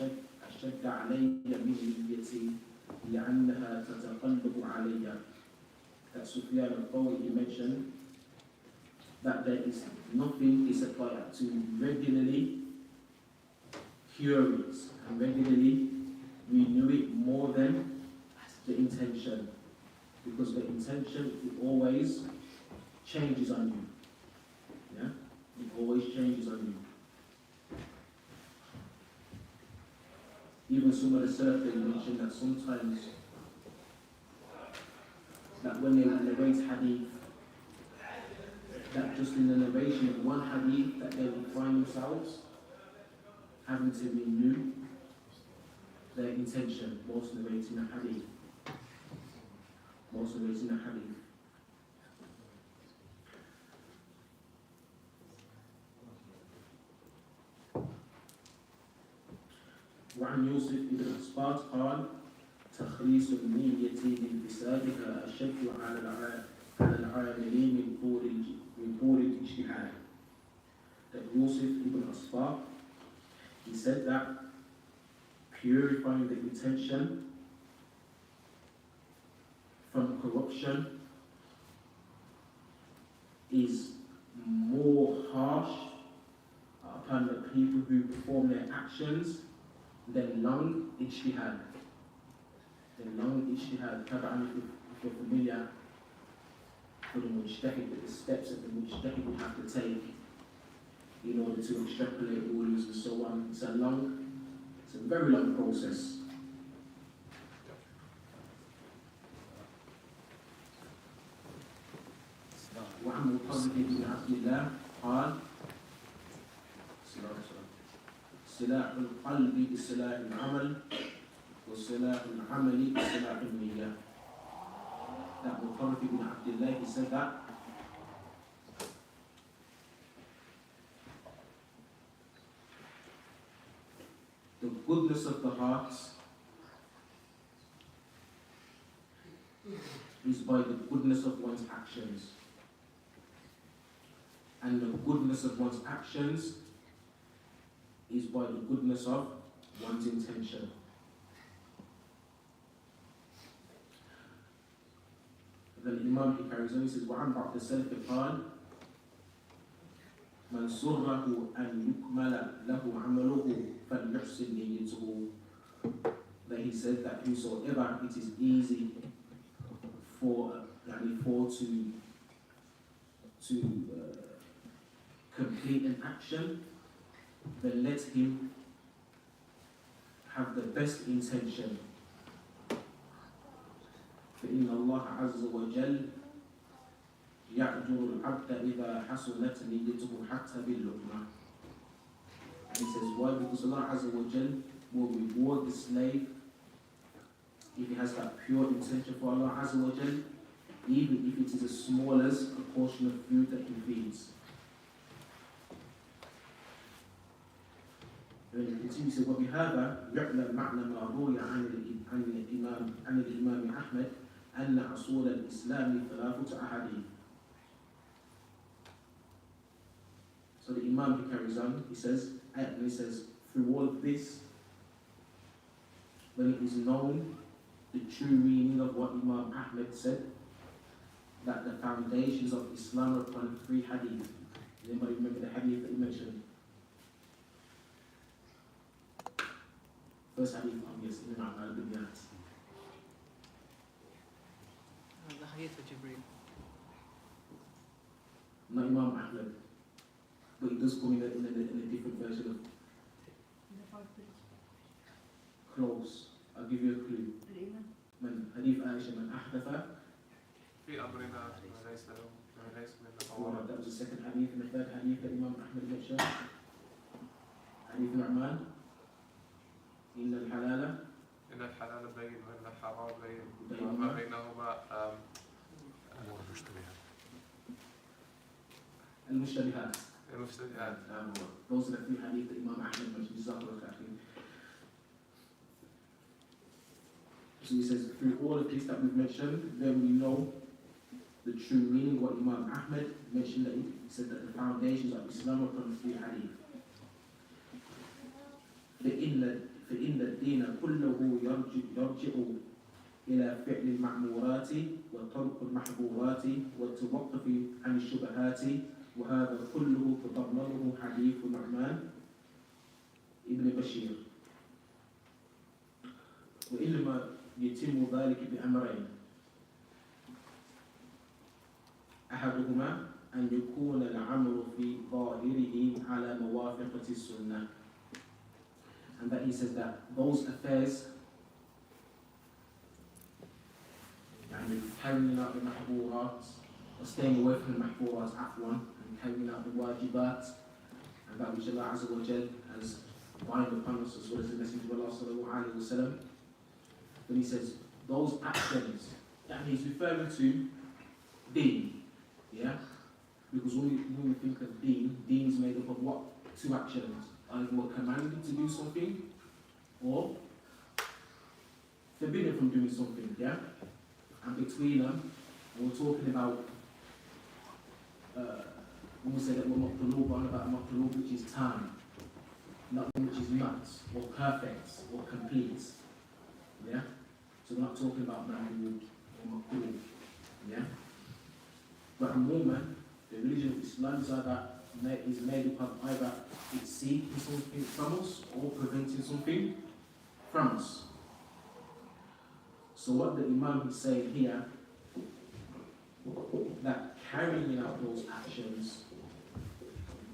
أشد علي من نيتي لأنها تتقلب علي. That Sufyan al-Thawri mentioned that there is nothing is required to regularly cure it and regularly renew it more than the intention, because the intention, it always changes on you. Yeah, it always changes on you. Even some of the Salaf, they mention that sometimes that when they narrate hadith, that just in the narration of one hadith that they will find themselves having to renew their intention whilst narrating a hadith. وعن يوسف بن الأسباط قال تخليص النية لانفسادها أشد على العاملين من طول الاجتهاد. That Yusuf ibn Asbaq, he said that purifying the intention from corruption is more harsh upon the people who perform their actions than long ijtihad. طبعا if you're familiar with the mujtahid, with the steps that the mujtahid will have to take in order to extrapolate rulings and so on. It's a very long process. وعن مطلق بن عبد الله قال سلاح القلب بسلاح العمل وسلاح العمل بسلاح النية. That Mutarrif ibn Abdullah, he said that the goodness of the heart is by the goodness of one's actions, and the goodness of one's actions is by the goodness of one's intention. Then Imam, he carries on, he says, وَعَنْ بَعْضِ السَّلَفِ قال مَنْ سُرَّهُ أَنْ يُكْمَلَ لَهُ عَمَلُهُ فَلْيُحْسِنْ نِيَّتُهُ. That he said that whosoever it is easy for to complete an action, then let him have the best intention. فإن الله عز وجل يأجر العبد إذا حسنت نيته حتى باللقمة. And he says, why? Because Allah Azza wa Jal will reward the slave if he has that pure intention for Allah Azza wa Jal, even if it is as small as a portion of food that he feeds. And he continues to say, وبهذا يعلم معنى ما روي عن الإمام أحمد أن أصول الإسلام ثلاثة أحاديث. So the Imam, he carries on, he says, through all of this, when it is known the true meaning of what Imam Ahmed said, that the foundations of Islam are upon three hadith. Does anybody remember the hadith that he mentioned? First hadith, yes, Imam al-Bidiyat. The hadith of Jibreel. Not Imam Ahmed, but it does come in a different version of close. I'll give you a clue. من حديث عائشة من أحدث في أمرنا ليس من الأمور. That was the second hadith, and the third hadith that Imam Ahmed mentioned. حديث نعمان إن الحلال بين وإن الحرام بين وما بينهما أمور مشتبهات. المشتبهات. Those are the three hadith that Imam Ahmed mentioned. So he says, through all of this that we've mentioned, then we know the true meaning what Imam Ahmed mentioned, that he said that the foundations of Islam are from three hadith. الدين كله يرجع إلى فعل المأمورات وترك المحظورات والتوقف عن الشبهات، وهذا كله تضمنه حديث نعمان ابن بشير. وإنما يتم ذلك بأمرين: أحدهما أن يكون العمل في ظاهره على موافقة السنة. And that he says that those affairs, carrying out the mahburat, or staying away from the mahburat, afwan, and carrying out the wajibat, and that which Allah Azza wa Jal has bind upon us, as well as the Messenger of Allah Sallallahu Alaihi Wasallam. Then he says, those actions, that he's referring to deen, yeah? Because when we think of deen is made up of what? Two actions. Either we're commanded to do something, or forbidden from doing something, yeah? And between them, we're talking about, when we say that we're maqlub, we're on about maqlub, which is time, not one which is not, or perfect, or complete, yeah? So we're not talking about maqlub or maqlub, yeah? But a woman, the religion of Islam is made up of either it's seeking something from us or preventing something from us. So what the Imam is saying here, that carrying out those actions,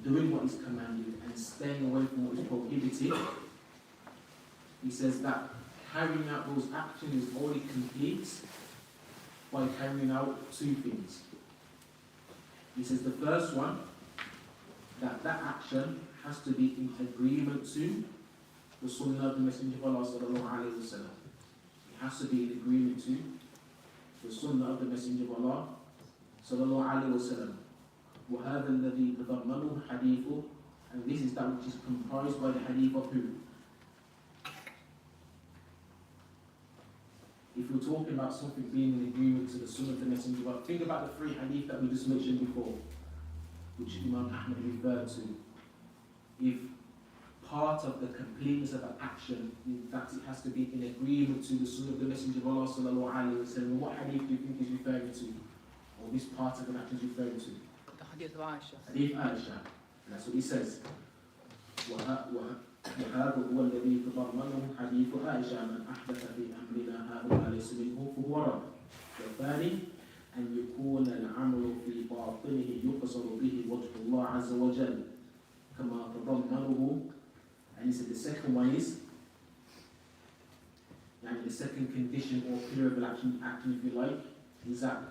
doing what is commanded and staying away from what is prohibited, he says that carrying out those actions is only complete by carrying out two things. He says the first one, that action has to be in agreement to the Sunnah of the Messenger of Allah Sallallahu Alaihi Wasallam. It has to be in agreement to the Sunnah of the Messenger of Allah Sallallahu Alaihi Wasallam. وَهَذَا الَّذِي تَضَمَّنُهُ حَدِيثُ, and this is that which is comprised by the hadith of who? If we're talking about something being in agreement to the Sunnah of the Messenger of Allah, think about the three hadith that we just mentioned before, which Imam Ahmad referred to. If part of the completeness of an action is that it has to be in agreement to the Sunnah of the Messenger of Allah Sallallahu Alaihi Wasallam, what hadith do you think is referring to? Or this part of an action is referring to? The hadith of Aisha. Hadith Aisha. And that's what he says. وهذا هو الذي تضمنه حديث عائشة من أحدث في أمرنا هذا ما ليس منه فهو رد. والثاني أن يكون العمل في باطنه يقصد به وجه الله عز وجل كما تضمنه. And he said the second one is, and the second condition or pillar of action if you like, is that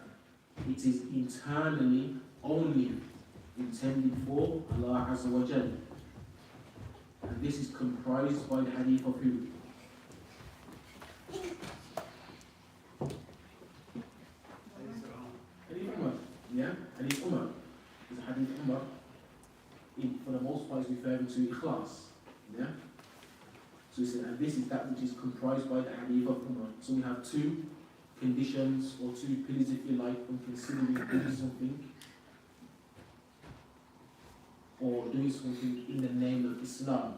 it is internally only intended for Allah Azza wa Jal. And this is comprised by the hadith of who? Hadith Umar. Yeah? Hadith Umar. Because the hadith Umar, for the most part, is referring to ikhlas. Yeah? So he said, and this is that which is comprised by the hadith of Umar. So we have two conditions or two pillars, if you like, when considering doing something or doing something in the name of Islam.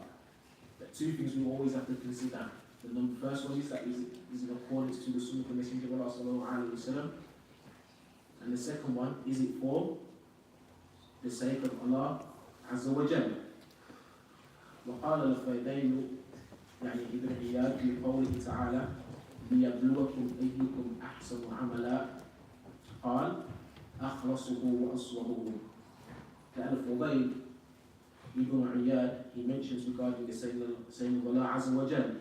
The two things we always have to consider. The first one is that is in accordance to the Sunnah of the Messenger of Allah Sallallahu Alaihi Wasallam. And the second one, is it for the sake of Allah Azza wa Jal. وقال الفيدين يعني ابن عياد في قوله تعالى ليبلوكم أيكم أحسن عملا قال أخلصه وأصوبه. That Al-Fudayl Ibn Iyad, he mentions regarding the saying of Allah Azza wa Jal,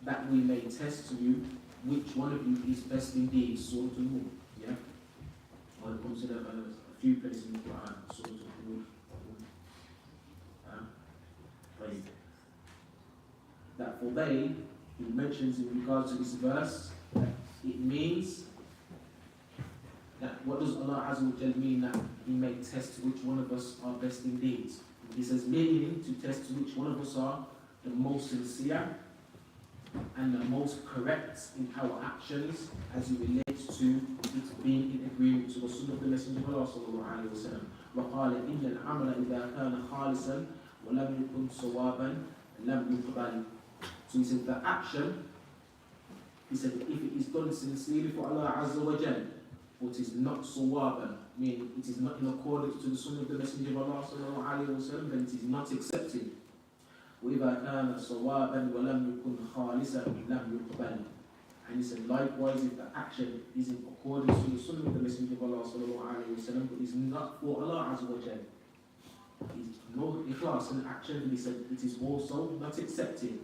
that we may test to you which one of you is best indeed, Surah Al-Nur. Yeah? Or it comes in a few places in the Quran, Surah Al-Nur. That Fudayl, he mentions in regards to this verse, that it means that what does Allah Azza wa Jal mean that He may test which one of us are best indeed? He says meaning to test which one of us are the most sincere and the most correct in our actions as it relates to it being in agreement to the Sunnah of the Messenger of Allah Sallallahu Alaihi Wasallam. وقال إن العمل إذا كان خالصا ولم يكن صوابا لم يقبل. So he said the action, he said if it is done sincerely for Allah Azza wa Jal, but it is not sawaban, meaning it is not in accordance to the sunnah of the Messenger of Allah sallallahu alayhi wa sallam, then it is not accepted. وَإِذَا كَانَ صَوَابًا وَلَمْ يَكُنْ خَالِصًا لَمْ يُقْبَلْ. And he said likewise if the action is in accordance to the sunnah of the Messenger of Allah sallallahu alayhi wa sallam, but is not for Allah Azza wa Jal, is no ikhlas in action, and he said it is also not accepted.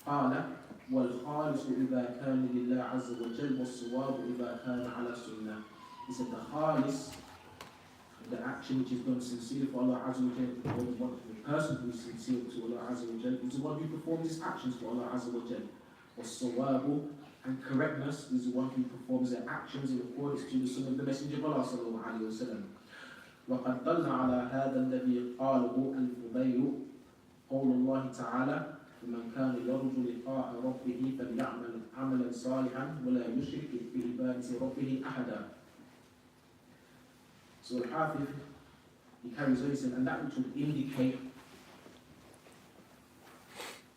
قال والخالص إذا كان لله عز وجل والصواب إذا كان على سنة. He said the khalis, the action which is done sincerely for Allah Azza wa Jal, or the person who is sincere to Allah Azza wa Jal, is the one who performs his actions for Allah Azza wa Jal. والصواب, and correctness, is the one who performs their actions in accordance to the sunnah of the Messenger of Allah sallallahu alayhi wa sallam. وقد دل على هذا الذي قاله الفضيل قول الله تعالى فمن كان يرجو لقاء ربه فليعمل عملا صالحا ولا يشرك بعبادة ربه أحدا. So Al-Hafiz, he carries on saying, and that which would indicate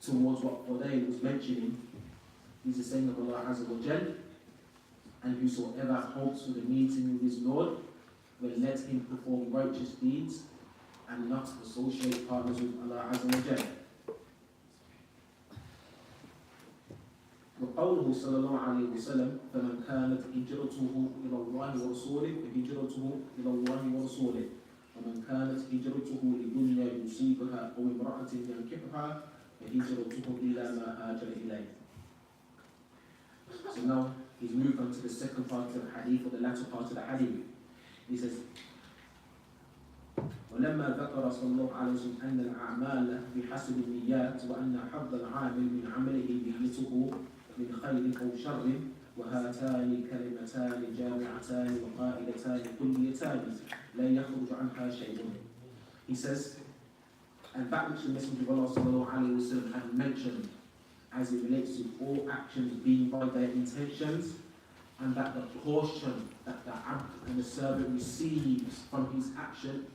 towards what Fudayl was mentioning is the saying of Allah Azza wa Jal, and whosoever hopes for the meeting with his Lord will let him perform righteous deeds and not associate partners with Allah Azza wa Jal. وقوله صلى الله عليه وسلم فمن كانت هجرته إلى الله ورسوله فهجرته إلى الله ورسوله ومن كانت هجرته لدنيا يصيبها أو امرأة ينكحها فهجرته إلى ما هاجر إليه. So now he's moved on to the second part of the hadith, or the latter part of the hadith. He says ولما ذكر صلى الله عليه وسلم أن الأعمال بحسب النيات وأن حظ العامل من عمله نيته من خير أو شر وهاتان كلمتان جامعتان وقائلتان كليتان لا يخرج عنها شيء. He says, and that which the Messenger of Allah sallallahu alayhi wa sallam had mentioned as it relates to all actions being by their intentions, and that the portion that the abd and the servant receives from his action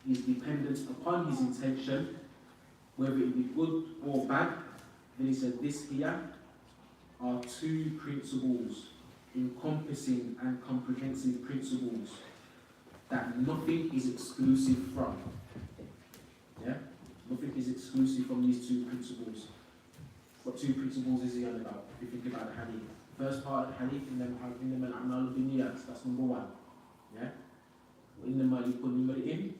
is dependent upon his intention, whether it be good or bad. Then he said, this here are two principles, encompassing and comprehensive principles, that nothing is exclusive from. Yeah? Nothing is exclusive from these two principles. What two principles is he on about? If you think about the hadith. First part of the hadith, إنما الأعمال بالنيات, that's number one. Yeah? وإنما لكل امرئ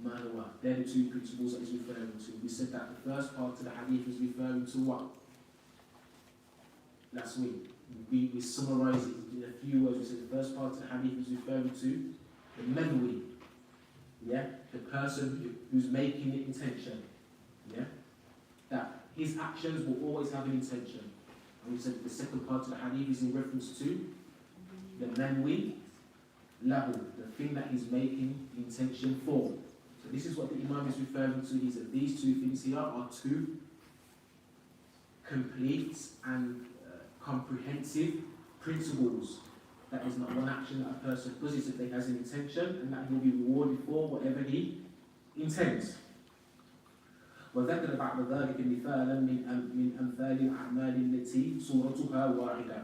ما نوى. They're the two principles that he's referring to. We said that the first part of the hadith is referring to what? Last week. We summarised it in a few words. We said the first part of the hadith is referring to the manwi. Yeah? The person who's making the intention. Yeah? That his actions will always have an intention. And we said the second part of the hadith is in reference to the manwi lahu, the thing that he's making the intention for. So this is what the Imam is referring to. He said these two things here are two complete and comprehensive principles. That is not one action that a person does, is that he has an intention and that he will be rewarded for whatever he intends. وذكر بعد ذلك مثالا من أمثال الأعمال التي صورتها واحدة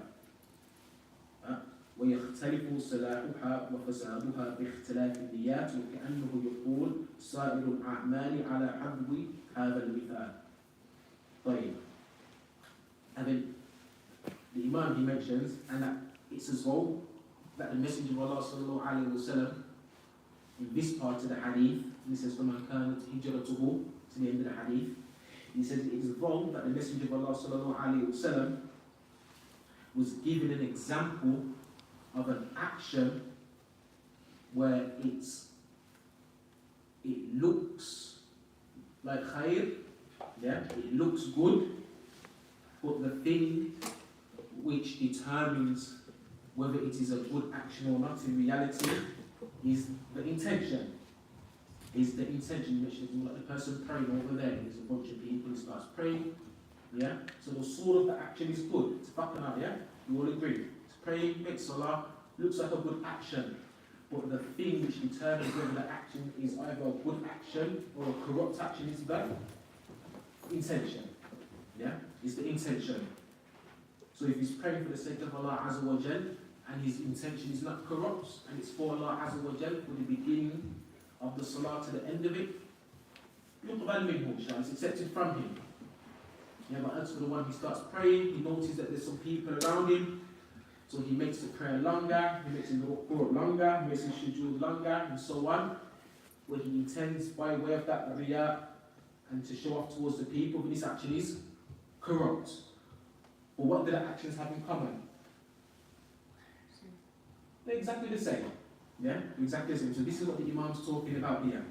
ويختلف صلاحها وفسادها باختلاف النيات وكأنه يقول سائر الأعمال على حسب هذا المثال. طيب. And then the Imam, he mentions, and that it's as though that the Messenger of Allah sallallahu alayhi wa sallam, in this part of the hadith, he says فَمَنْ كَانَتْ هِجْرَتُهُ, to the end of the hadith, he says it is wrong that the Messenger of Allah sallallahu alayhi wa sallam was given an example of an action where it looks like khair, yeah, it looks good, but the thing which determines whether it is a good action or not in reality is the intention. Is the intention, which is like the person praying over there. There's a bunch of people who starts praying. Yeah? So the soul of the action is good. It's fucking out, yeah? You all agree? It's praying, makes salah, looks like a good action. But the thing which determines whether the action is either a good action or a corrupt action is the intention. Yeah? It's the intention. So if he's praying for the sake of Allah Azza wa Jal, and his intention is not corrupt, and it's for Allah Azza wa Jal, from the beginning of the salah to the end of it, it's accepted from him. Yeah, but as for the one who starts praying, he notices that there's some people around him, so he makes the prayer longer, he makes his ruku' longer, he makes his sujood longer, and so on, where he intends by way of that riyah and to show off towards the people, but this action is corrupt. But what do the actions have in common? They're exactly the same. Yeah? Exactly the same. So this is what the Imam's talking about here.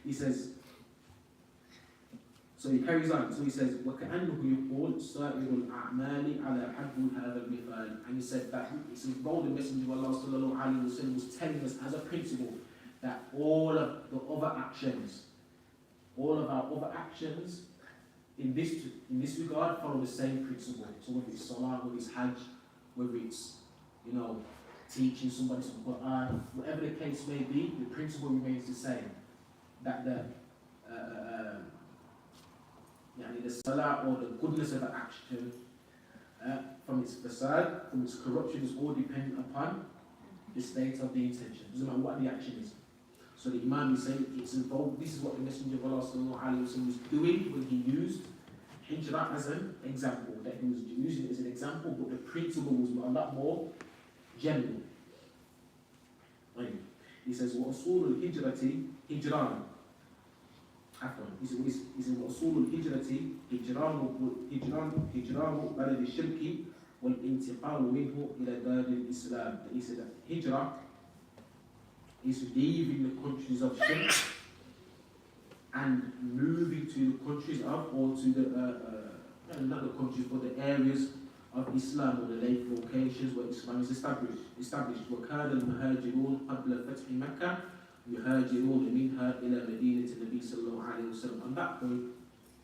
He says, so he carries on. So he says, وَكَأَنَّهُ يُقُولُ سَائِرُ الْأَعْمَالِ عَلَى حَدْوِ هَذَا الْمِثَالِ. And he said that, it's a golden messenger of Allah sallallahu alayhi wa sallam was telling us as a principle that all of the other actions, all of our other actions in this regard follow the same principle. So whether it's salah, whether it's hajj, whether it's, teaching somebody some Quran, whatever the case may be, the principle remains the same. That the salah or the goodness of the action from its fasad, from its corruption, is all dependent upon the state of the intention. Doesn't matter what the action is. So the Imam is saying it's involved. This is what the Messenger of Allah sallallahu alaihi wasallam was doing when he used hijrah as an example. That he was using it as an example, but the principle was a lot more general. Right. He says, وَأُصُولُ الْهِجْرَةِ هِجْرَانُ. He says, وَأُصُولُ الْهِجْرَةِ هِجْرَانُ بَلَدِ الشِّرْكِ وَالْإِنْتِقَالُ مِنْهُ إِلَى دَارِ الْإِسْلَامِ. He said that hijrah is leaving the countries of shirk and moving to the countries of, or to the, not the countries, but the areas of Islam, or the late locations where Islam is established. وَكَانَ الْمُهَاجِرُونَ قَبْلَ فَتْحِ مَكَّةِ يُهَاجِرُونَ مِنْهَا إِلَى مَدِينَةِ النَّبِيِّ صلى الله عليه وسلم. On that point,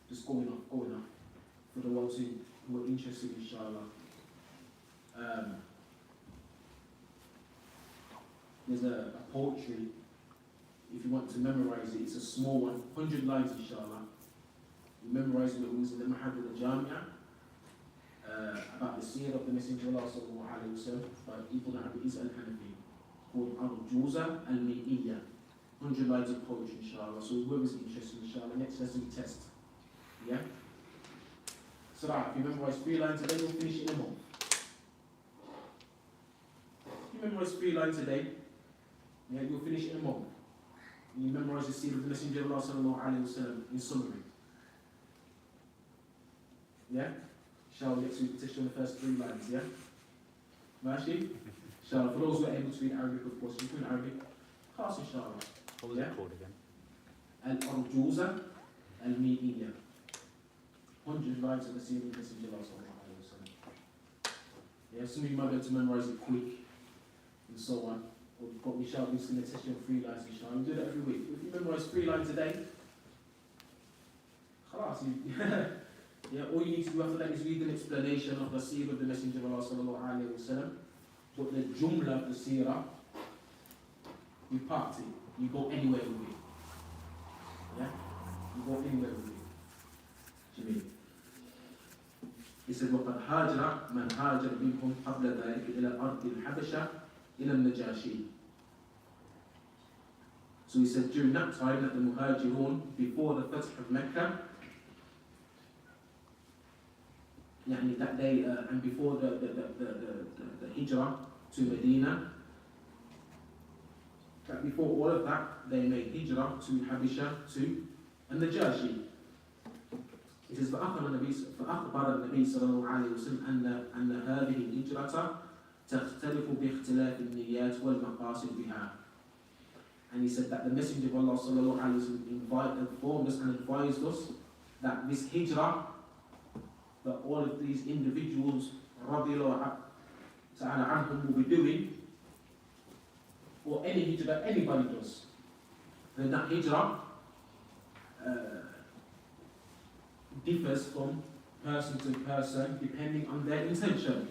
just going off, for the ones who are interested, inshallah. There's a poetry, if you want to memorize it, it's a small one, 100 lines, inshallah. You memorize it when it was in the Mahad al-Jamia, about the seer of the Messenger of Allah sallallahu alayhi wa sallam, by Ibn Abi Isa al-Hanafi, called Al-Juza al-Mi'iyya. 100 lines of poetry, inshallah. So whoever's interested, inshallah, next lesson we test. Yeah? So that, if you memorize 3 lines a day, you'll finish it in a month. If you memorize 3 lines a day, yeah, you'll finish it in a month. And you memorize the seer of the Messenger of Allah sallallahu alayhi wa sallam in summary. Yeah? Inshallah, next week we'll test you on the first 3 lines, yeah? Mashi? Inshallah, for those who are able to read Arabic, of course, you can read Arabic. Class, inshallah. What was it called again? Al-Arjuza al-Mi'iyya. 100 lines of the seer of the Messenger of Allah sallallahu alayhi wa sallam. Yeah, some of you might be able to memorize it quick, and so on. But inshallah, we're just going to test you on 3 lines, inshallah. We do that every week. If you memorize 3 lines a day, khalas, yeah, all you need to do after that is read an explanation of the seerah of the Messenger of Allah sallallahu alayhi wa sallam. But the jumla of the seerah, you part it. You go anywhere with it. Yeah? You go anywhere with it. What do you mean? He said, وَقَدْ هَاجَرَ مَنْ هَاجَرَ مِنْهُمْ قَبْلَ ذَلِكَ إِلَى الْأَرْضِ الْحَبَشَةِ إِلَى النَّجَاشِي. So he said, during that time that the Muhajirun, before the Fath of Mecca, that day, and before the Hijrah to Medina, that before all of that, they made Hijrah to Habisha, to An-Najashi. It says, فأخبر النبي صلى الله عليه وسلم أن هذه الهجرة تختلف باختلاف النيات والمقاصد بها. And he said that the Messenger of Allah صلى الله عليه وسلم informed us and advised us that this Hijrah, that all of these individuals radiallahu ta'ala anhum will be doing, or any hijrah that anybody does, then that hijrah differs from person to person depending on their intention.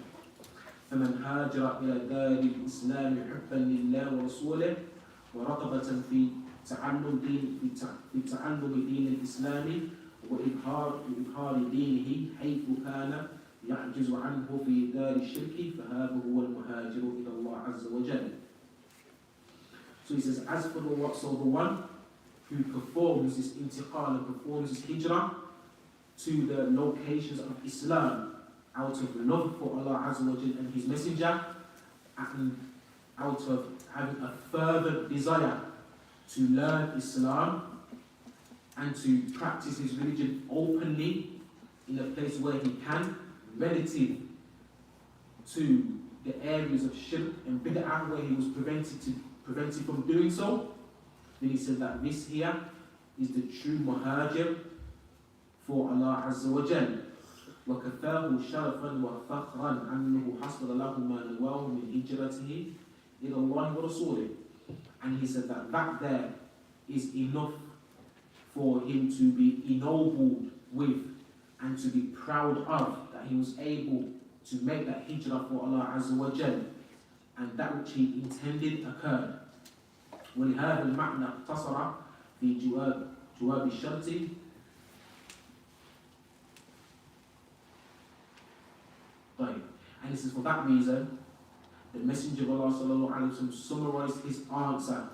فمن هاجر إلى دار الإسلام حبا لله ورسوله ورغبة في تعلم دين الإسلام وإظهار دينه حيث كان يعجز عنه في دار الشرك فهذا هو المهاجر إلى الله عز وجل. So he says, as for the one who performs this intiqal and performs this hijrah to the locations of Islam out of love for Allah Azza wa Jal and His Messenger, and out of having a fervent desire to learn Islam and to practice his religion openly in a place where he can, relative to the areas of shirk and bid'ah where he was prevented from doing so, then he said that this here is the true muhajir for Allah Azza wa Jal. وكفاه شرفا وفخرا أنه حصل له ما نواه من هجرته إلى الله ورسوله. And he said that there is enough for him to be ennobled with and to be proud of, that he was able to make that hijrah for Allah Azza wa Jal, and that which he intended occurred. ولهذا المعنى اقتصر في جواب الشرط. And this is for that reason the Messenger of Allah sallallahu alaihi wasallam summarized his answer.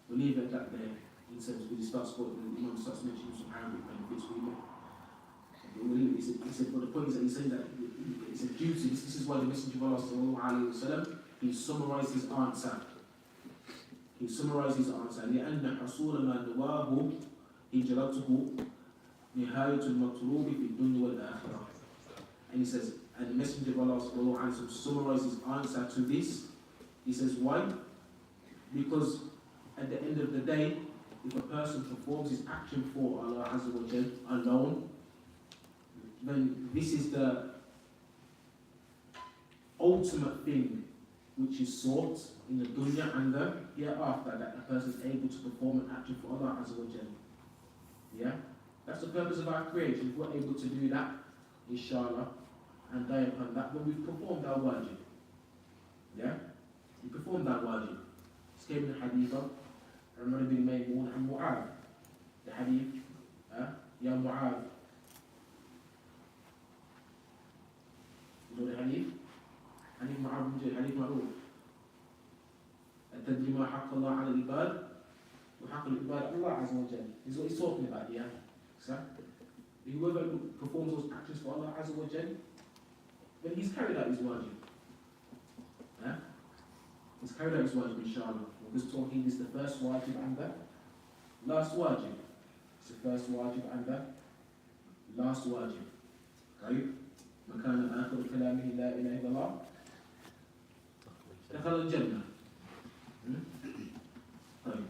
We'll leave it at that there. In terms of he starts mentioning some Arabic benefits. He said, for the point is that he's saying that it's a duty. This is why the Messenger of Allah sallallahu alaihi wasallam, he summarized his answer. لأن حصول ما نواه هجرته نهاية المطلوب في الدنيا والآخرة. And he says, and the Messenger of Allah sallallahu alaihi wasallam summarized his answer to this. He says, why? Because at the end of the day, if a person performs his action for Allah Azza wa Jal alone, then this is the ultimate thing which is sought in the dunya and the hereafter, that a person is able to perform an action for Allah Azza wa Jal. Yeah? That's the purpose of our creation. If we're able to do that, inshallah, and die upon that, then we've performed our wajib. Yeah? We performed that wajib. This came in the hadith of Umar ibn Maymun and Mu'adh. The hadith, Ya Mu'adh. You know the hadith? Hadith Mu'adh bin Hadith Ma'ruf. أتدري ما حق الله على العباد وحق العباد الله عز وجل. This is what he's talking about here. Whoever performs those actions for Allah Azza wa Jal, then he's carried out his wajib. Yeah? He's carried out his wajib, inshallah. Because talking is the first wajib and the last wajib. It's the first wajib and the last wajib. Right? مكان آخر كلامه لا إله إلا الله دخل الجنة. طيب.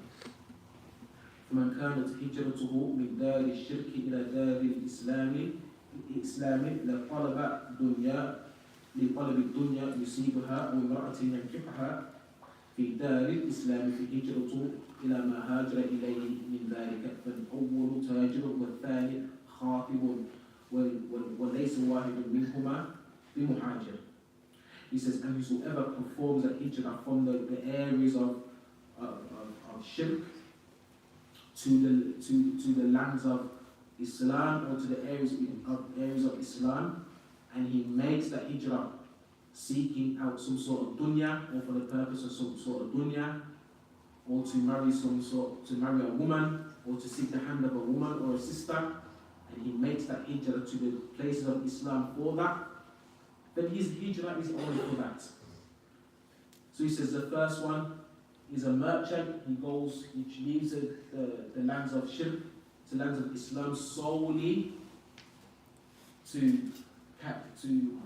فمن كانت هجرته من دار الشرك إلى دار الإسلام لطلب الدنيا يصيبها أو امرأة ينكحها في دار الإسلام فهجرته إلى ما هاجر إليه من ذلك، فالأول تاجر والثاني خاطب وليس واحد منهما بمهاجر. He says, and whosoever performs a hijrah from the areas of shirk to the lands of Islam, or to the areas of Islam, and he makes that hijrah seeking out some sort of dunya, or for the purpose of some sort of dunya, or to marry a woman, or to seek the hand of a woman or a sister, and he makes that hijrah to the places of Islam for that, then his hijrah is only for that. So he says the first one is a merchant. He leaves the lands of shirk to lands of Islam solely to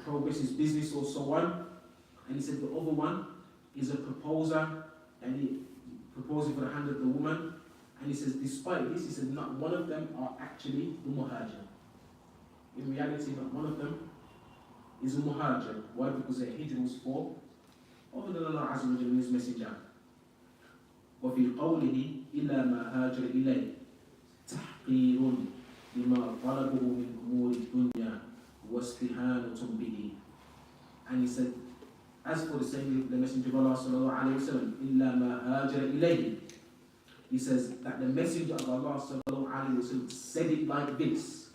progress his business or so on. And he said the other one is a proposer, and he proposing for the hand of the woman. And he says despite this, he said not one of them are actually the muhajir. In reality, not one of them is a muhajir. Why? Because their hijrah was for other than Allah Azza wa Jalla and His Messenger. وفي قوله إلا ما هاجر إليه تحقير لما طلبه من أمور الدنيا واستهانة به. And he said, as for the saying of the Messenger of Allah sallallahu alayhi wa sallam, إلا ما هاجر إليه, he says that the Messenger of Allah sallallahu alayhi wa sallam said it like this.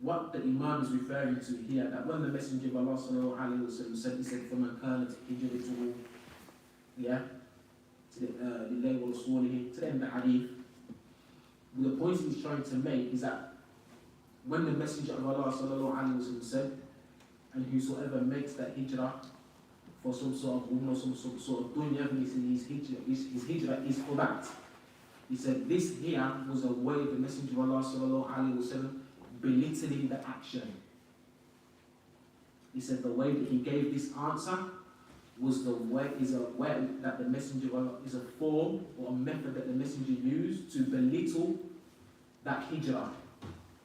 what the Imam is referring to here, that when the Messenger of Allah sallallahu alaihi wasallam said, he said, فَمَنْ كَانَتْ هِجْرَتُهُ, yeah, to the level of swallowing, to the end of the hadith, the point he's trying to make is that when the Messenger of Allah sallallahu alaihi wasallam said, and whosoever makes that hijrah for some sort of woman or some sort of dunya, his hijrah is for that. He said this here was a way the Messenger of Allah sallallahu alaihi wasallam belittling the action. He said the way that he gave this answer was a way that the Messenger of Allah is a form or a method that the Messenger used to belittle that hijrah,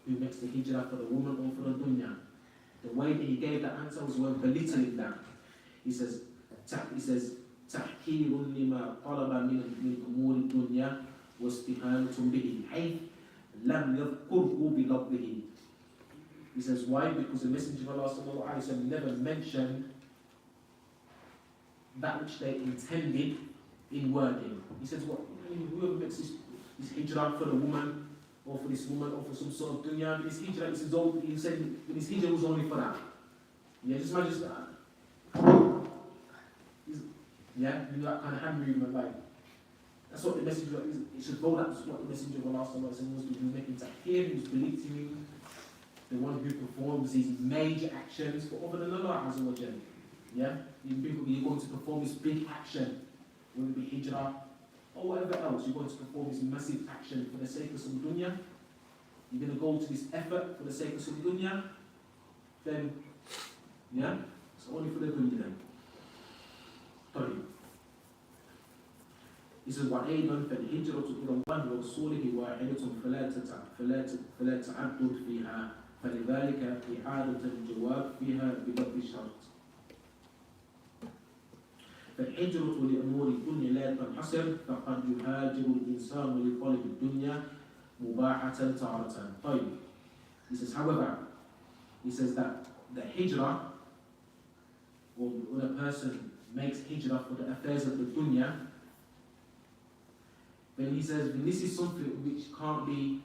who makes the hijrah for the woman or for the dunya. The way that he gave that answer was when belittling that. He says, تحكير لما طلب من أمور الدنيا واستهانة به حيث لم يذكره بلفظه. He says, why? Because the Messenger of Allah sallallahu alaihi wasallam never mentioned that which they intended in wording. He says, what? Whoever makes this hijrah for the woman, or for this woman, or for some sort of dunya, this hijrah, he said this hijrah was only for that. Yeah, just imagine that. Yeah, you know that kind of hand movement, like that's what the messenger is. It should go. That's what the Messenger of Allah sallallahu alaihi wasallam was doing, making tahkir, he was belittling the one who performs these major actions for other than Allah azza wa jalla. Yeah, you're going to perform this big action, whether it be hijrah or whatever else. You're going to perform this massive action for the sake of some dunya. You're going to go to this effort for the sake of some dunya. Then, yeah, it's only for the dunya then. طيب. He says, وأيضا فالهجرة إلى الله ورسوله واحدة فلا تعدد فيها فلذلك إعادة الجواب فيها بضبط الشرط. فالهجرة لأمور الدنيا لا تنحصر فقد يهاجر الإنسان لطلب الدنيا مباحة تارة. طيب. He says, however, he says that the hijrah, or when a person makes hijrah for the affairs of the dunya, then he says, this is something which can't be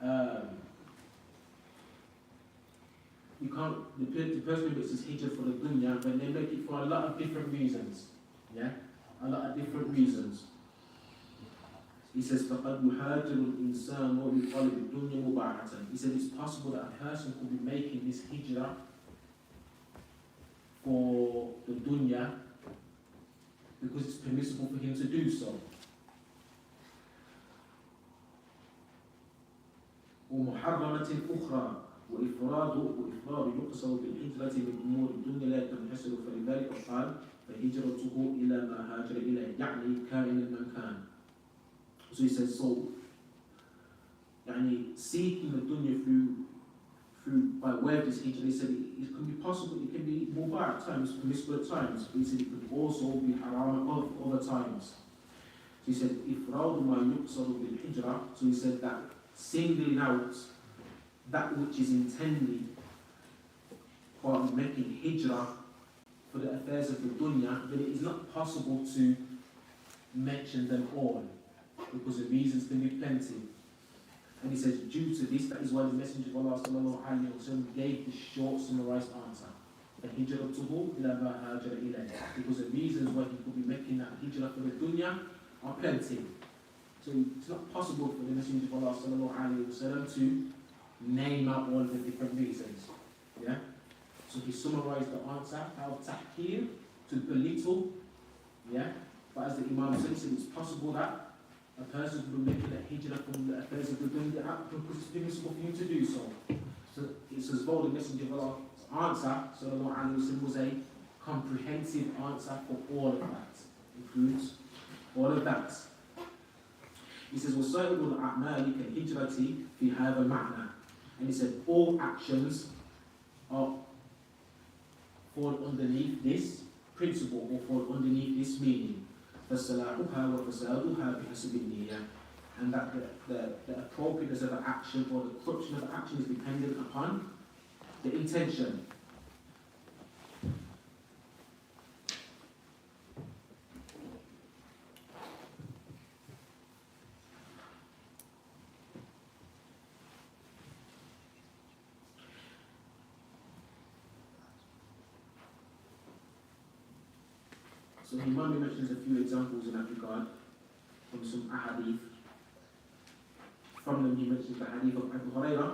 the person who makes his hijrah for the dunya, when they make it for a lot of different reasons. Yeah? A lot of different reasons. He says, فَقَدْ يُهَاجِرُ الْإِنسَانُ وَبِطَلِبِ الدُّنْيَا مُبَاحَةً. He said it's possible that a person could be making this hijrah for the dunya because it's permissible for him to do so. ومحرمة أخرى وإفراد يقصد بالهجرة من أمور الدنيا لا تنحصر فلذلك قال فهجرته إلى ما هاجر إليه يعني كائن من كان. So he says, so يعني seeking the dunya through by way of this hijrah, he said it can be possible, it can be mubah at times, permissible at times, but he said it could also be haram of other times. So he said, إفراد ما يقصد بالهجرة. So he said that singling out that which is intended by making hijrah for the affairs of the dunya, then it is not possible to mention them all because the reasons can be plenty. And he says, due to this, that is why the Messenger of Allah sallallahu alaihi wasallam gave the short summarized answer. The hijratuhu ila ma hajara ilayh. Because the reasons why he could be making that hijrah for the dunya are plenty. So it's not possible for the Messenger of Allah sallallahu alaihi wasallam to name out all the different reasons. Yeah? So he summarized the answer, how tahkir, to belittle. Yeah? But as the Imam said, it's possible that a person could be making a hijrah from the affairs of the dunya because it's permissible for him to do so. So it's as though the Messenger of Allah's answer, sallallahu alaihi wasallam, was a comprehensive answer for all of that. Includes all of that. He says, وَسَائِرُ الْأَعْمَالِ كَالْهِجْرَةِ فِي هَذَا الْمَعْنَى. And he said, all actions fall underneath this principle or fall underneath this meaning. فَصَلَاحُهَا وَفَسَادُهَا بِحَسَبِ النِّيَّةِ. And that the appropriateness of the action or the corruption of the action is dependent upon the intention. So Imam mentions a few examples in that regard from some ahadith. From them he mentions the hadith of Abu Hurairah,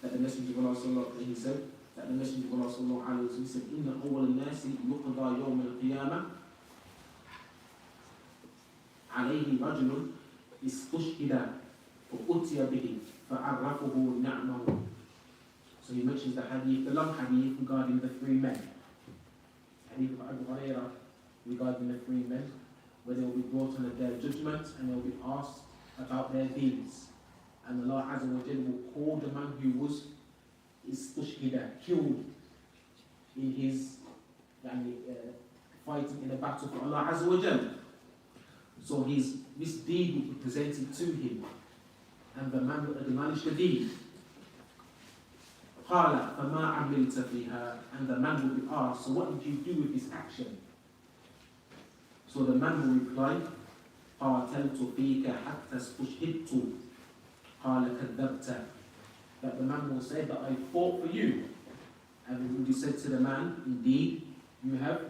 that the Messenger of Allah sallallahu alayhi wa sallam, that the Messenger of Allah sallallahu alayhi wa sallam said, "Inna awwal an-nasi yuqda yawm al-qiyamah alayhi rajulun istushhida fa utiya bihi fa arrafahu ni'mahu." So he mentions the hadith, the long hadith regarding the three men. Hadith of Abu Hurairah regarding the three men, where they will be brought on the day of judgment and they will be asked about their deeds. And Allah Azza wa Jalla will call the man who was killed in his fighting in a battle for Allah Azza wa Jalla. So this deed will be presented to him, and the man will acknowledge the deed. قال فما عملت فيها, and the man will be asked, so what did you do with this action? So the man will reply, قاتلت فيك حتى استشهدت قال كذبت. That the man will say that I fought for you, and it will be said to the man, indeed you have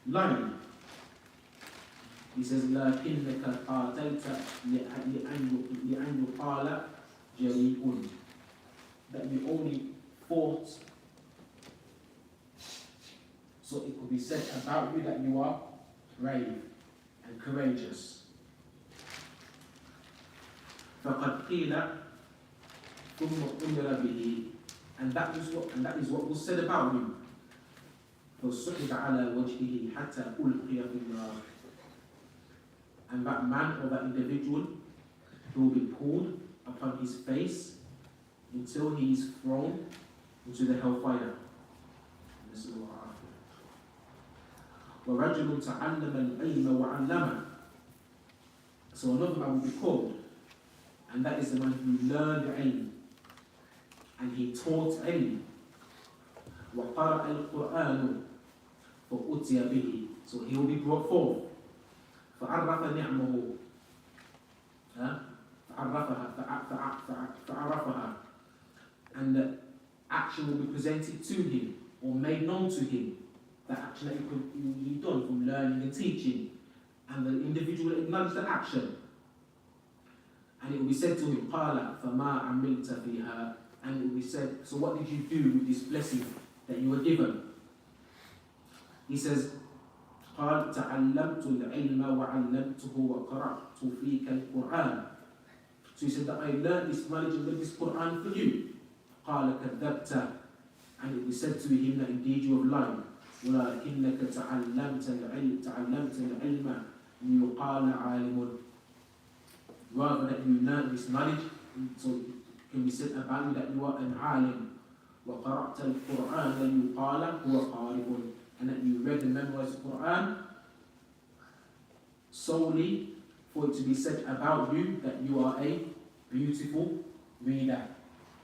lied. He says لكنك قاتلت لأن يقال جريء, that you only fought so it could be said about you that you are brave and courageous. فقد قيل ثم أمر به, and that is what was said about him. فصعد على وجهه حتى ألقي في النار, and that man or that individual will be pulled upon his face until he is thrown into the hellfire. وَرَجُلٌ تَعَلَّمَ الْعِلْمَ وَعَلَّمَ. So another man will be called, and that is the man who learned ilm and he taught ilm. وَقَرَأَ الْقُرْآنُ فَأُتِيَ بِهِ, so he will be brought forth. فَعَرَّفَ نِعْمَهُ, فَعَرَّفَهَا, and the action will be presented to him or made known to him, the action that he done from learning and teaching, and the individual will acknowledge the action, and it will be said to him, قَالَ فَمَا عَمِلْتَ فِيهَا, and it will be said, so what did you do with this blessing that you were given? He says, قال تعلمت العلم وعلمته وقرأت فيك القرآن. So he said that I learned this knowledge and read this Quran for you. قال كذبت, and it was said to him that indeed you have lied. ولكنك تعلمت العلم ليقال عالم, rather that you learned this knowledge so it can be said about you that you are an alim. وقرأت القرآن ليقال هو قارئ, and that you read and memorized the Quran solely for it to be said about you that you are a beautiful reader.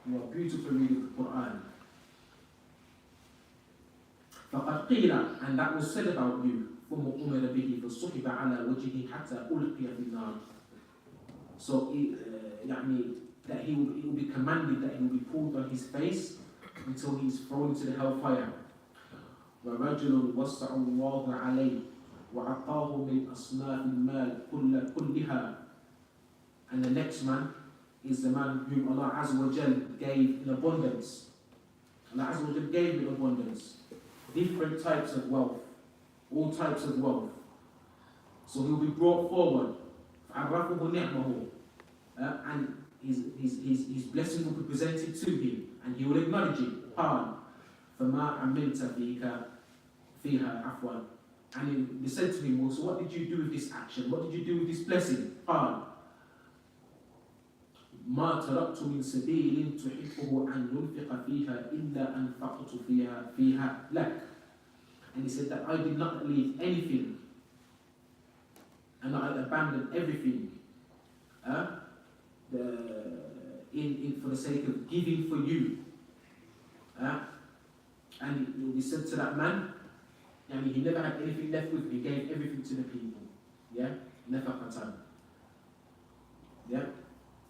You are a beautiful reader of the Quran. فَقَدْ قِيلَ, and that was said about you. ثُمَّ أُمِرَ بِهِ فَصُحِبَ عَلَى وَجْهِهِ حَتَّى أُلْقِيَ فِي النَّارِ. So that he will be commanded that he will be pulled on his face until he is thrown into the hellfire. وَرَجُلٌ وَسَّعُ اللَّهُ عَلَيْهِ وَعَطَاهُ مِنْ أَصْنَافِ الْمَالِ كُلِّهَا. And the next man is the man whom Allah Azza wa Jal gave in abundance. Allah Azza wa Jal gave in abundance different types of wealth, all types of wealth. So he will be brought forward, فَعَرَّفُهُ نِعْمَهُ, and his blessing will be presented to him, and he will acknowledge it. قال فَمَا عَمِلْتَ فِيهَا عَفْوًا, and it will be said to him, well, so what did you do with this action? What did you do with this blessing? قال ما تركت من سبيل تحبه أن ينفق فيها إلا أنفقت فيها لك. And he said that I did not leave anything and I abandoned everything for the sake of giving for you. And it will be said to that man, he never had anything left with him, he gave everything to the people. Nafaqatan.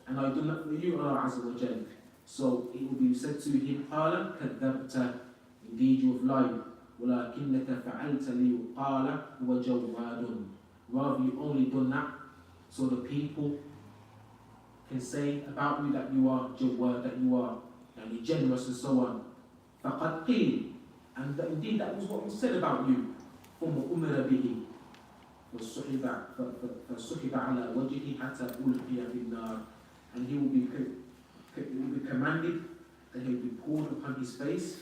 And I do that for you, Allah Azza wa Jal. So it will be said to him, قَالَ كَذَّبْتَ, indeed you have lied. وَلَكِنَّكَ فَعَلْتَ لِيُقَالَ وَجَوَّادٌ. Rather, you only done that so the people can say about you that you are jawad, that you are generous and so on. فَقَدْ قِيلَ. And that indeed that was what was said about you. ثُمَّ أُمِرَ بِهِ فَسُحِبَ عَلَى وَجْهِهِ حَتَّى أُلْقِيَ فِي النَّارِ. And he will be commanded that he will be poured upon his face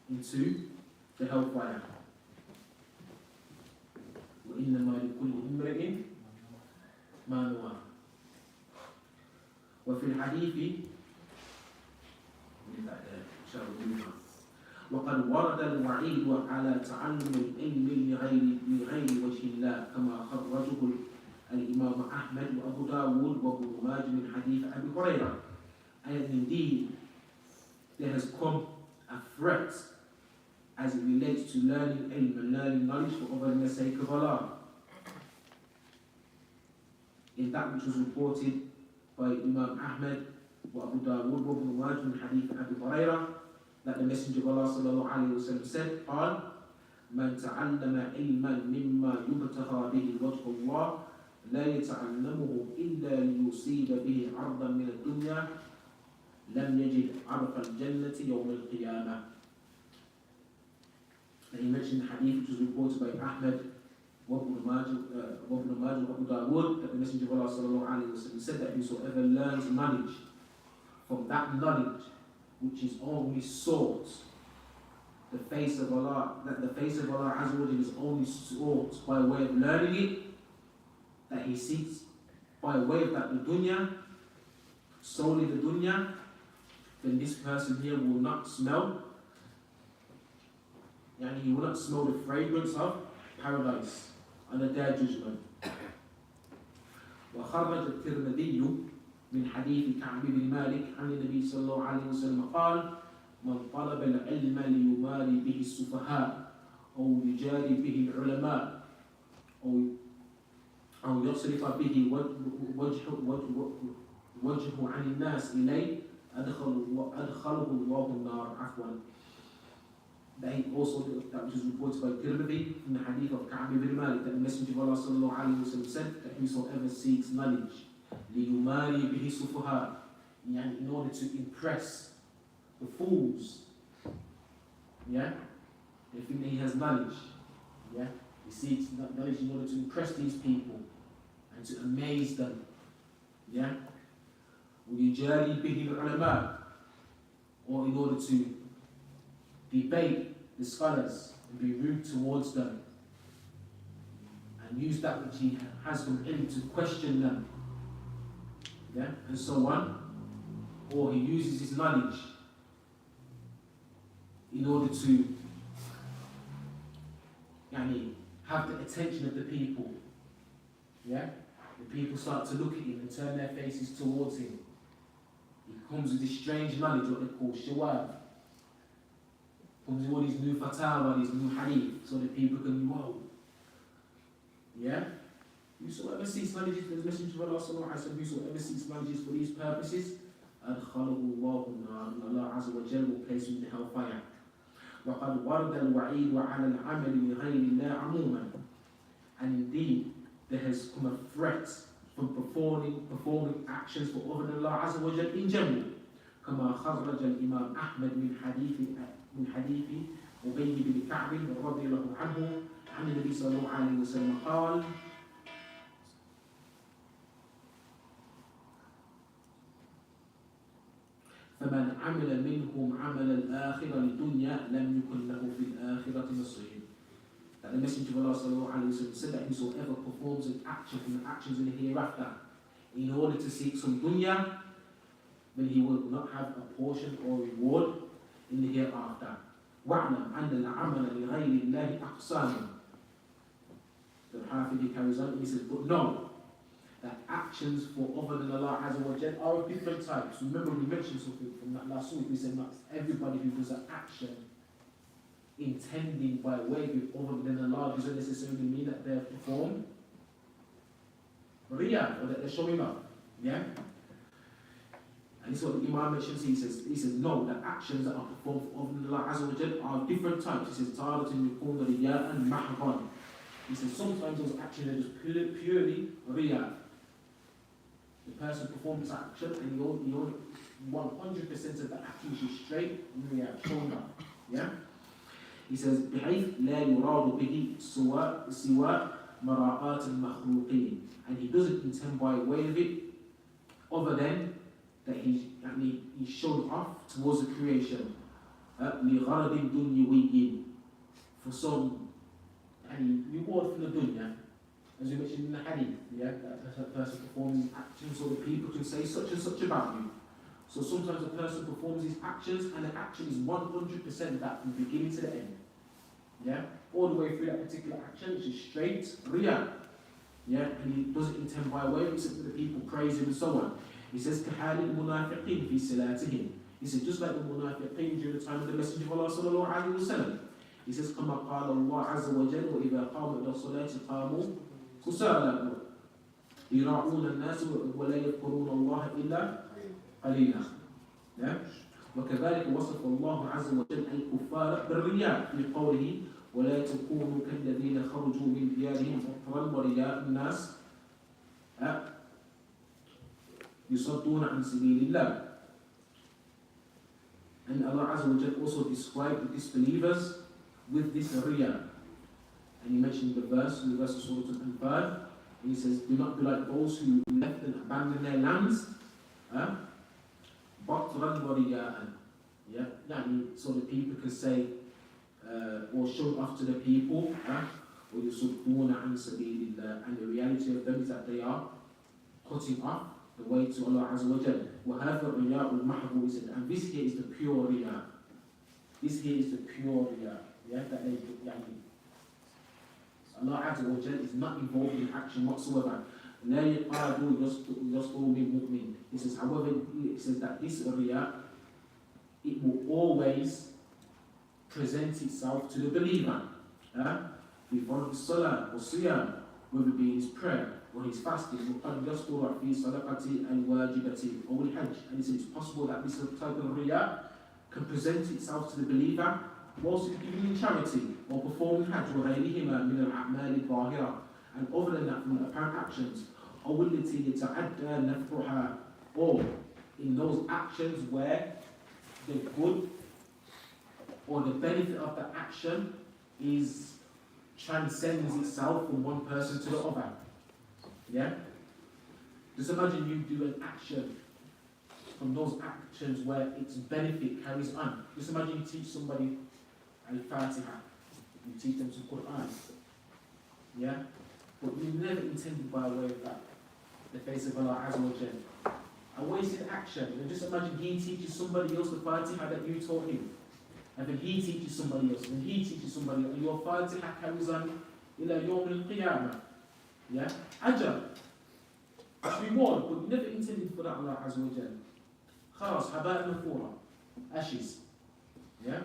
into the hellfire. وَإِنَّمَا لِكُلِّ إِمْرِئٍ مَا نَوَى. وفي الحديث وقد ورد الوعيد على تعلم العلم لغير وجه الله كما خرجه الإمام أحمد وأبو داود وابن ماجه من حديث أبي هريرة. And indeed, there has come a threat as it relates to learning ilm and learning knowledge for other than the sake of Allah. In that which was reported by Imam Ahmad wa Abu Dawud wa Ibn Majah min hadith Abu Hurairah, that the Messenger of Allah sallallahu alayhi wa sallam said, قال من تعلم علما مما يبتغى به وجه الله لا يتعلمه إلا ليصيب به عرضا من الدنيا لم يجد عرف الجنة يوم القيامة. And he mentioned the hadith which was reported by Ahmad wa Ibn Majah wa Abu Dawud, that the Messenger of Allah sallallahu alayhi wa sallam said that whosoever learns knowledge from that knowledge which is only sought the face of Allah, that the face of Allah Azza wa Jalla is only sought by way of learning it, that he seeks by way of that the dunya, solely the dunya, then this person here will not smell, and he will not smell the fragrance of paradise on the day of judgment. وخرج الترمذي من حديث كعب بن مالك عن النبي صلى الله عليه وسلم قال من طلب العلم ليماري به السفهاء أو يجاري به العلماء أو يصرف به وجهه عن الناس إليه أدخله الله النار. عفوا. That also that which is reported by Tirmidhi in the hadith of Ka'b ibn Malik, that the Messenger of Allah sallallahu alayhi wa sallam said that whosoever seeks knowledge لِيُمَارِي بِهِ سُفُهَاء, in order to impress the fools, they think that he has knowledge, he seeks knowledge in order to impress these people and to amaze them, وَيُجَارِي بِهِ الْعُلَمَاء, or in order to debate the scholars and be rude towards them and use that which he has from him to question them, and so on. Or he uses his knowledge in order to have the attention of the people. The people start to look at him and turn their faces towards him. He comes with this strange knowledge, what they call shawab. Comes with all these new fatawa, these new hadith, so that people can whoa. Whosoever seeks knowledge for the Messenger of Allah sallallahu alaihi wasallam, whosoever seeks knowledge for these purposes, أدخله الله النار, Allah Azza wa Jalla will place him in the hellfire. وقد ورد الوعيد على العمل لغير الله عموما. And indeed, there has come a threat from performing actions for other than Allah Azza wa Jalla in general. كما خرج الإمام أحمد من حديث أبي بن كعب رضي الله عنه عن النبي صلى الله عليه وسلم قال فمن عمل منهم عمل الآخرة للدنيا لم يكن له في الآخرة نصيب. That the Messenger of Allah sallallahu alayhi wa sallam said that whosoever performs an action from the actions in the hereafter in order to seek some dunya, then he will not have a portion or reward in the hereafter. وَاعْلَمْ أَنَّ الْعَمَلَ لِغَيْرِ اللَّهِ أَقْسَامٌ. The Hafid carries on and he says, but no, that actions for other than Allah Azza wa Jalla are of different types. Remember we mentioned something from that last week. We said not everybody who does an action intending by way of other than Allah doesn't necessarily mean that they're performed Riyah, or that they're showing up. And this is what the Imam mentions. He says no, the actions that are performed of Allah Azza wa Jal are different types. He says Taratin yakun riya'an mahdan. He says sometimes those actions are just purely riya. The person performs this action and he only 100% of the action is just straight riya, shown up. Yeah? He says بحيث لا يراد به سوى مراءات المخلوقين, and he doesn't intend by way of it other than that he's shown off towards the creation لغرض دنيوي, for some reward from the dunya, as we mentioned in the hadith, yeah, that a person performs actions so that people can say such and such about you. So sometimes a person performs his actions and the action is 100% that from beginning to the end. Yeah? All the way through that particular action, it's just straight riya. Yeah? And he doesn't intend by way except that the people praise him and so on. He says, كَحَالِ الْمُنَافِقِينَ فِي سَلَاتِهِمْ. He says, just like the munafiqeen during the time of the Messenger of Allah sallallahu alayhi wa sallam. He says, كَمَا قَالَ اللَّهُ عَزَّ وَجَلَّ وَإِذَا قَامُوا إِلَى الصَّلَاةِ قَامُوا كُسَالَى يُرَاءُونَ النَّاسَ وَلَا يَذْكُرُونَ اللَّهَ إِلَّا قليلا. وكذلك وصف الله عز وجل الكفار بالرياء في قوله ولا تكونوا كالذين خرجوا من ديارهم بطرا ورياء الناس يصدون عن سبيل الله. And Allah Azza wa Jal also described the disbelievers with this riya. And he mentioned the verse in the verse of Surah Al-Anfal. He says, do not be like those who left and abandoned their lands. بطرا ورياء, yeah, so the people can say or show off to the people, ويصدون عن سبيل الله, and the reality of them is that they are cutting off the way to Allah Azza wa Jal. وهذا الرياء المحض, and this here is the pure riya. This here is the pure riya. Yeah, that they, Allah Azza wa Jal is not involved in action whatsoever. لا يقعد يصدر من مؤمن. He says, however, it says that this riya, it will always present itself to the believer. With one of the salah or siyam, whether it be his prayer or his fasting, وقد يصدر في صدقة الواجبة أو الحج. And he says it's possible that this type of riya can present itself to the believer whilst giving in charity or performing hajj وغيرهما من الأعمال الظاهرة. And other than that, from the apparent actions, أو التي يتعدى نفعها, or in those actions where the good or the benefit of the action transcends itself from one person to the other. Yeah? Just imagine you do an action from those actions where its benefit carries on. Just imagine you teach somebody Al-Fatiha, you teach them some Quran. Yeah? But you never intended by way of that, the face of Allah Azza wa Jal. A wasted action. And just imagine he teaches somebody else the Fatiha that you taught him. And then he teaches somebody else, and he teaches somebody else. And your Fatiha carries on ila yawm al-qiyamah. Yeah? Ajr. It's reward, but you never intended for that, Allah Azza wa Jal. Khalas, haba'an mafura. Ashes. Yeah?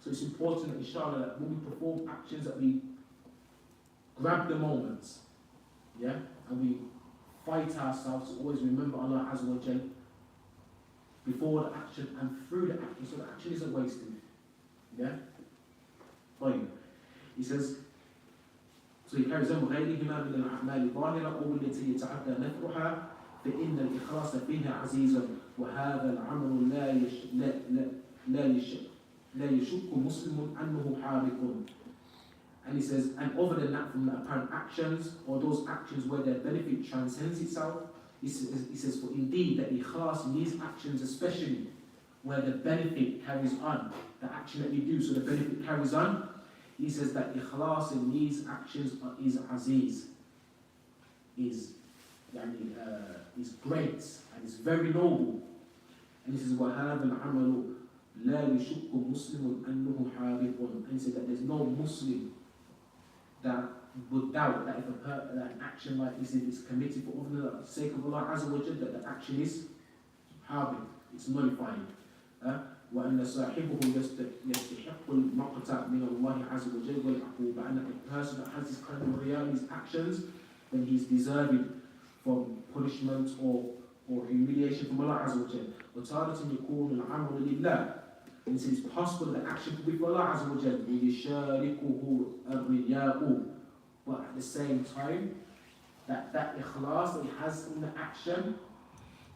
So it's important that inshallah that when we perform actions that we grab the moments, yeah, and we fight ourselves to always remember Allah Azza wa Jal before the action and through the action, so the action isn't wasted. Yeah? Fine. He says, so he carries on, وغيرهما من الأعمال الظاهرة أو التي يتعدى نفعها فإن الإخلاص فيها عزيز وهذا العمل لا يشك مسلم أنه حارق. And he says, and other than that, from the apparent actions, or those actions where their benefit transcends itself, he says, for indeed that ikhlas in these actions, especially where the benefit carries on, the action that we do, so the benefit carries on, he says that ikhlas in these actions is aziz, is great, and is very noble. And he says, وَهَذَا الْعَمَلُ لَا يُشُكُّ مُسْلِمٌ أَنَّهُ حَارِقٌ. And he says that there's no Muslim that would doubt that if that an action like this is committed for the sake of Allah Azza wa Jalla, that the action is harbiq, it's nullifying. وأن صاحبه يستحق المقطع من الله عز وجل والعقوبة. And that the person that has this kind of riya in his actions, then he's deserving from punishment or or humiliation from Allah Azza wa Jal. وَتَارَةً يَكُونُ الْعَمْرُ لِلَّهِ. And it's possible that the action could be for Allah Azza wa Jal. وَيُشَارِكُهُ الرِّيَاءُ. But at the same time, that ikhlas that he has in the action,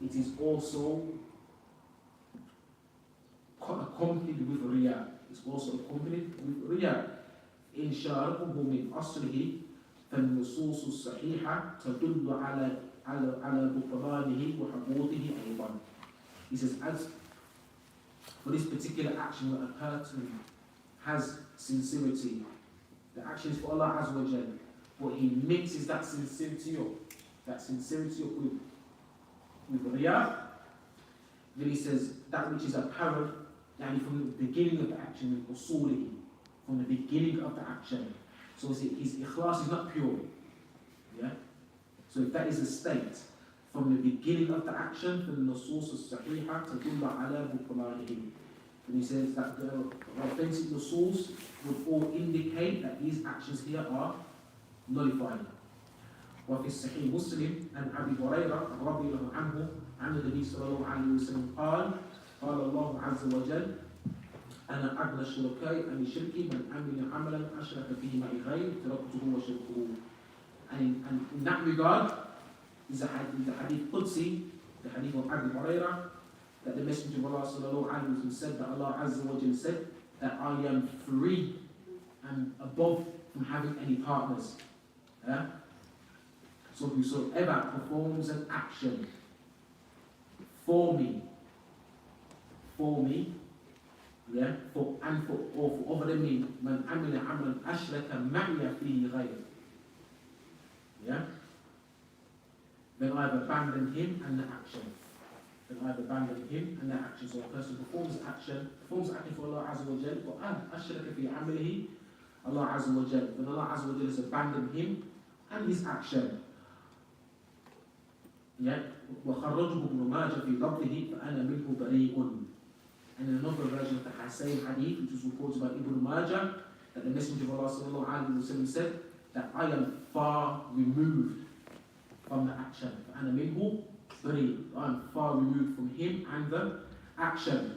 it is also accompanied with riya. It's also accompanied with riya. إن شاركه من أصله فالنصوص الصحيحة تدل على بطلانه وحبوطه أيضا. He says, as for this particular action where a person has sincerity, the action is for Allah Azza wa Jal, but he mixes that sincerity up with riya, then he says that which is apparent from the beginning of the action, with usulihi, from the beginning of the action. So his ikhlas is not pure. Yeah? So if that is the state, from the beginning of the action, from the nusus al-sahiha tadulla ala butlanihi. And he says that the authentic nusus would all indicate that these actions here are nullified. وفي الصحيح مسلم عن أبي هريرة رضي الله عنه عن النبي صلى الله عليه وسلم قال الله عز وجل أنا أغنى الشركاء عن الشرك من عمل عملا أشرك فيه معي غيري تركته وشركه. And in that regard is the hadith Qudsi, the hadith of Abu Hurairah, that the Messenger of Allah sallallahu alaihi wasallam said that Allah Azza wa Jalla said that I am free and above from having any partners. So whosoever performs an action for me, or for other than me, man amila amalan ashraka ma'iya fihi ghayr. Then I've abandoned him and the action. So a person performs action for Allah Azza wa Jal, but ashraka fi amalihi Allah Azza wa Jal. Then Allah Azza wa Jal has abandoned him and his action. وخرجه ابن ماجه في ضبطه فأنا منه بريء. And in another version of the same hadith, which was reported by Ibn Majah, that the Messenger of Allah sallallahu alaihi wasallam said that I am far removed from the action. فأنا منه بريء. I am far removed from him and the action.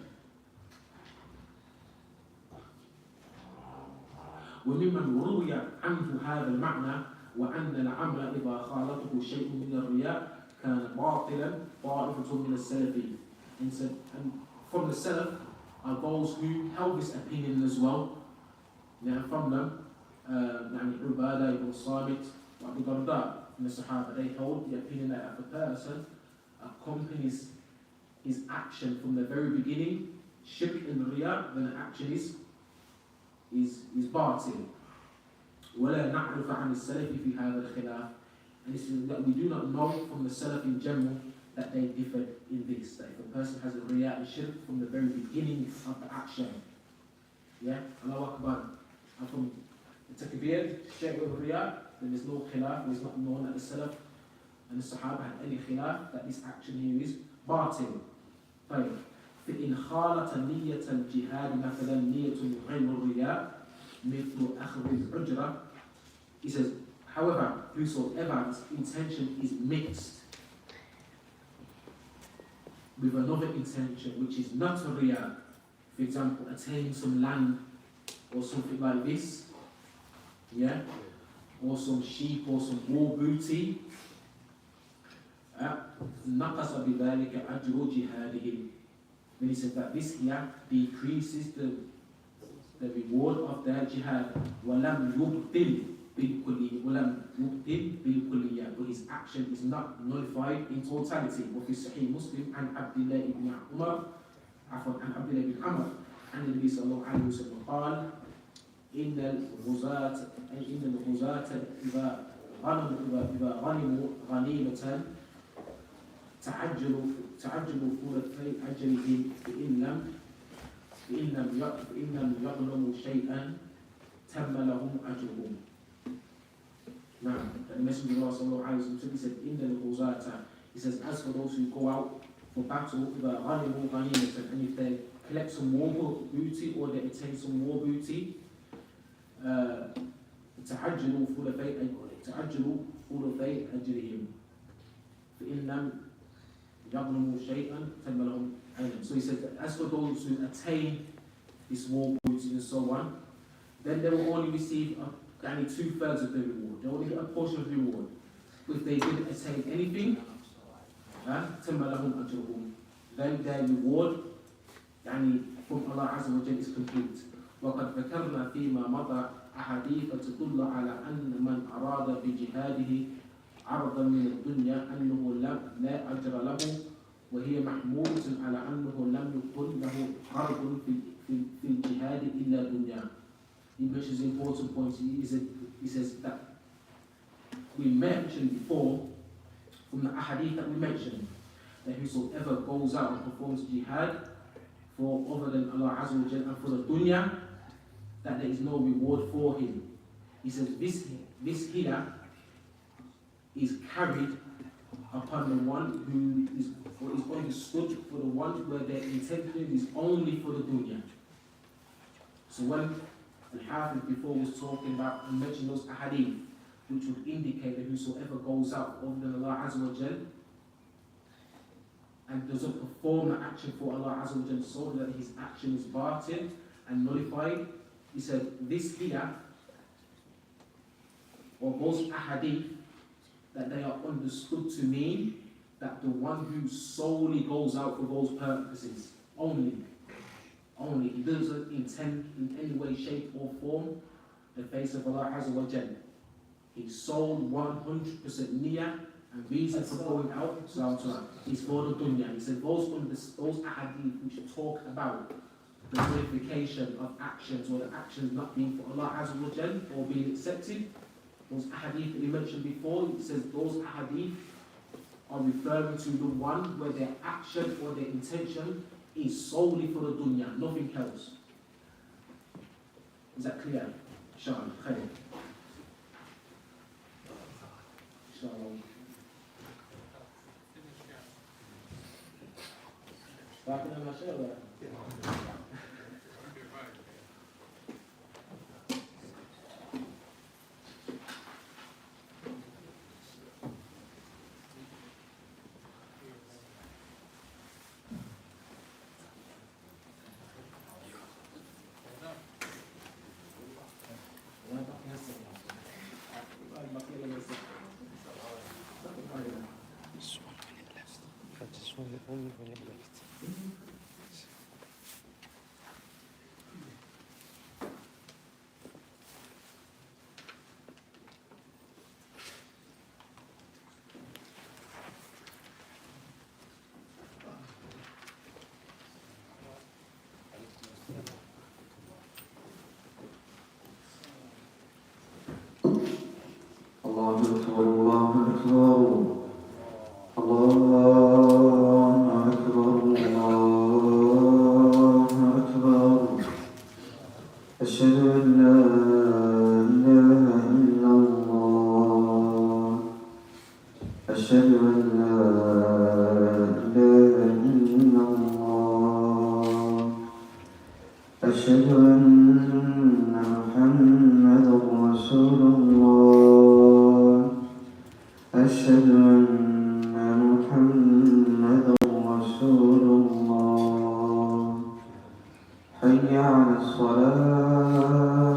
وممن روي عنه هذا المعنى وأن العمل إذا خالطه شيء من الرياء كان باطلا طائفة من السلف. And from the Salaf are those who held this opinion as well. From them, Ubadah ibn Samit, Abu Darda, from the Sahaba, they hold the opinion that if a person accompanies his action from the very beginning, shirk and riya, then the action is batil. ولا نعرف عن السلف في هذا الخلاف. And this is that we do not know from the Salaf in general that they differ in this. That if a person has a riya and shirk from the very beginning of the action, Allahu Akbar, and from the takbir, shirk with riya, then there's no khilaf, there's not known that the Salaf and the Sahaba had any khilaf that this action here is batil. فإن خالط نية الجهاد مثلا نية غير الرياء مثل أخذ الأجرة. He says, however, whosoever's intention is mixed with another intention which is not a riya, for example, attaining some land or something like this, or some sheep or some war booty, نقص بذلك أجر جهادهم. Then he said that this here decreases the reward of their jihad. وَلَمْ يُبْطِلْ بِالْكُلِّيَّةِ. But his action is not nullified in totality. وفي صحيح مسلم عن عبد الله بن عمر عن عبد الله بن عمر عن النبي صلى الله عليه وسلم قال إن الغزاة إذا غنموا غنيمة تعجلوا ثلثي أجرهم فإن لم يظلموا شيئا تم لهم أجرهم. Now, the Messenger of Allah sallallahu alaihi wasallam said, "In the ghuzata," he says, as for those who go out for battle, and if they collect some war booty or they attain some war booty, تعجلوا ثلثي أجرهم. فإن لم يظلموا شيئا تم لهم عينا. So he said that as for those who attain this war booty and so on, then they will only receive only 2/3 of the reward. They will only get a portion of the reward. If they didn't attain anything, تم لهم أجرهم, then their reward from Allah Azza wa Jalla is complete. وقد ذكرنا فيما مضى أحاديث تدل على أن من أراد بجهاده عرضا من الدنيا أنه لا أجر له, وهي محمولة على أنه لم يكن له عرض في الجهاد إلا دنيا. He mentions important points. He says that we mentioned before from the ahadith that we mentioned that whosoever goes out and performs jihad for other than Allah Azza wa Jalla and for the dunya, that there is no reward for him. He says this here is carried upon the one who is understood for the one where their intention is only for the dunya. So when Al-Hafiz before was talking about and mentioned those ahadith which would indicate that whosoever goes out other than Allah Azza wa Jal and doesn't perform the action for Allah Azza wa Jal so that his action is batil and nullified, he said this here, or those ahadith, that they are understood to mean that the one who solely goes out for those purposes only, he doesn't intend in any way, shape or form the face of Allah Azza wa Jal. His sole 100% niyyah and reason for going out is for the dunya. He said those ahadith which talk about the verification of actions or the actions not being for Allah Azza wa Jal or being accepted, those ahadith that we mentioned before, it says those ahadith are referring to the one where their action or their intention is solely for the dunya, nothing else. Is that clear? Inshallah. Khair. Inshallah. Starting on my show. الله أكبر الله أكبر الله أكبر الله أكبر أشهد أن لا إله إلا الله أشهد أن لا إله إلا الله أشهد أن محمدا رسول الله أشهد أن محمدا رسول الله حي على الصلاة